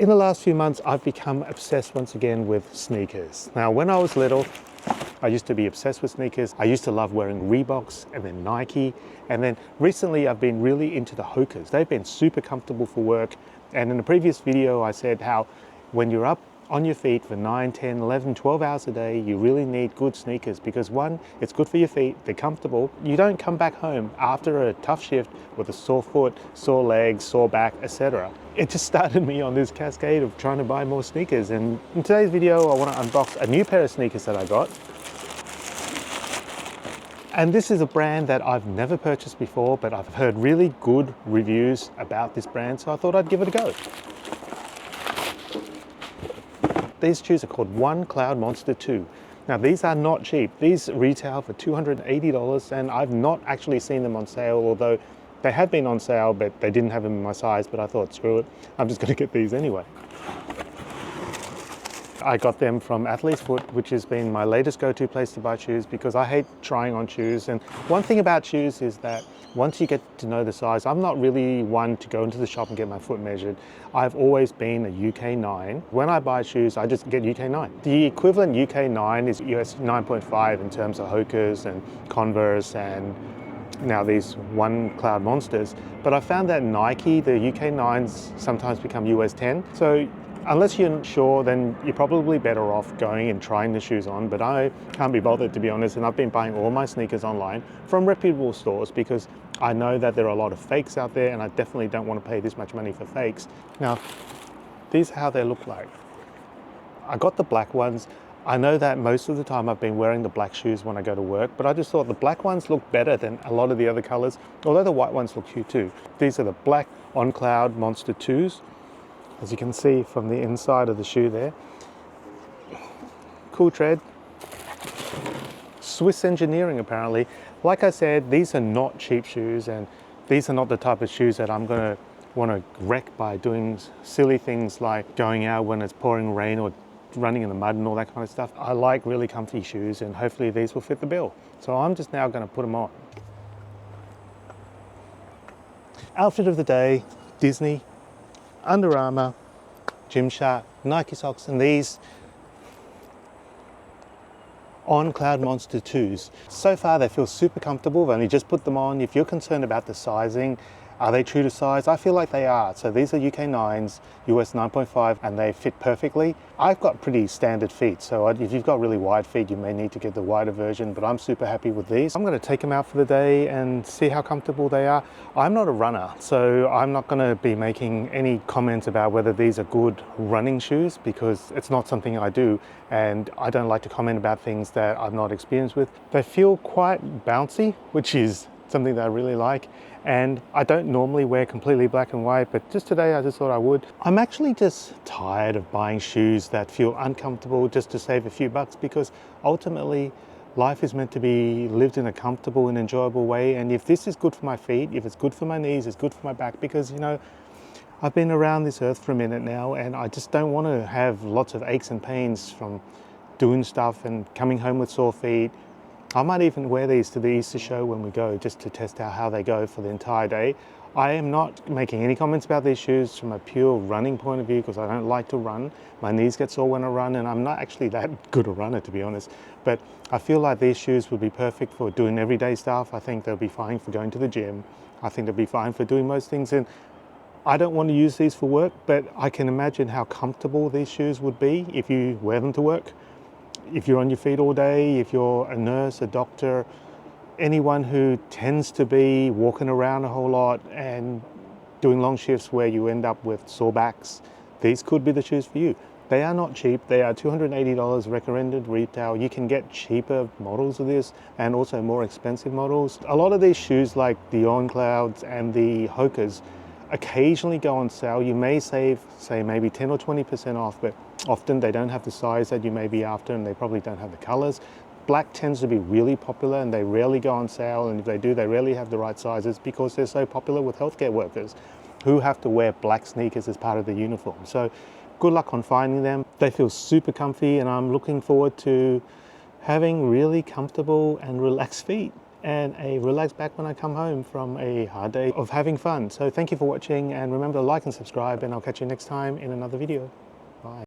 In the last few months, I've become obsessed once again with sneakers. Now, when I was little, I used to be obsessed with sneakers. I used to love wearing Reeboks and then Nike. And then recently I've been really into the Hokas. They've been super comfortable for work. And in the previous video, I said how when you're up on your feet for 9, 10, 11, 12 hours a day, you really need good sneakers because one, it's good for your feet, they're comfortable. You don't come back home after a tough shift with a sore foot, sore legs, sore back, etc. It just started me on this cascade of trying to buy more sneakers. And in today's video, I want to unbox a new pair of sneakers that I got. And this is a brand that I've never purchased before, but I've heard really good reviews about this brand, so I thought I'd give it a go. These shoes are called On Cloudmonster 2. Now these are not cheap. These retail for $280 and I've not actually seen them on sale, although they have been on sale, but they didn't have them in my size, but I thought, screw it, I'm just gonna get these anyway. I got them from Athlete's Foot, which has been my latest go-to place to buy shoes because I hate trying on shoes. And one thing about shoes is that once you get to know the size, I'm not really one to go into the shop and get my foot measured. I've always been a UK 9. When I buy shoes, I just get UK 9. The equivalent UK 9 is US 9.5 in terms of Hokas and Converse and now these On Cloudmonsters. But I found that Nike, the UK 9s sometimes become US 10. So unless you're sure, then you're probably better off going and trying the shoes on, but I can't be bothered, to be honest, and I've been buying all my sneakers online from reputable stores because I know that there are a lot of fakes out there and I definitely don't want to pay this much money for fakes. Now, these are how they look like. I got the black ones. I know that most of the time I've been wearing the black shoes when I go to work, but I just thought the black ones look better than a lot of the other colors, although the white ones look cute too. These are the black On Cloudmonster 2s. As you can see from the inside of the shoe there. Cool tread. Swiss engineering apparently. Like I said, these are not cheap shoes and these are not the type of shoes that I'm gonna want to wreck by doing silly things like going out when it's pouring rain or running in the mud and all that kind of stuff. I like really comfy shoes and hopefully these will fit the bill. So I'm just now gonna put them on. Outfit of the day, Disney, Under Armour, Gymshark, Nike socks, and these On Cloudmonster 2s. So far they feel super comfortable. I've only just put them on. If you're concerned about the sizing, are they true to size? I feel like they are. So these are UK 9s, US 9.5, and they fit perfectly. I've got pretty standard feet, so if you've got really wide feet, you may need to get the wider version, but I'm super happy with these. I'm gonna take them out for the day and see how comfortable they are. I'm not a runner, so I'm not gonna be making any comments about whether these are good running shoes because it's not something I do, and I don't like to comment about things that I'm not experienced with. They feel quite bouncy, which is something that I really like. And I don't normally wear completely black and white, but just today I just thought I would. I'm actually just tired of buying shoes that feel uncomfortable just to save a few bucks because ultimately life is meant to be lived in a comfortable and enjoyable way. And if this is good for my feet, if it's good for my knees, it's good for my back because, you know, I've been around this earth for a minute now and I just don't want to have lots of aches and pains from doing stuff and coming home with sore feet. I might even wear these to the Easter show when we go just to test out how they go for the entire day. I am not making any comments about these shoes from a pure running point of view because I don't like to run. My knees get sore when I run and I'm not actually that good a runner, to be honest. But I feel like these shoes would be perfect for doing everyday stuff. I think they'll be fine for going to the gym. I think they'll be fine for doing most things. And I don't want to use these for work, but I can imagine how comfortable these shoes would be if you wear them to work. If you're on your feet all day, if you're a nurse, a doctor, anyone who tends to be walking around a whole lot and doing long shifts where you end up with sore backs, these could be the shoes for you. They are not cheap. They are $280 recommended retail. You can get cheaper models of this and also more expensive models. A lot of these shoes like the On Clouds and the Hokas occasionally go on sale. You may save, say, maybe 10 or 20% off, but often they don't have the size that you may be after and they probably don't have the colors. Black tends to be really popular and they rarely go on sale, and if they do, they rarely have the right sizes because they're so popular with healthcare workers who have to wear black sneakers as part of the uniform. So good luck on finding them. They feel super comfy and I'm looking forward to having really comfortable and relaxed feet. and a relaxed back when I come home from a hard day of having fun. So thank you for watching, and remember to like and subscribe, and I'll catch you next time in another video. Bye.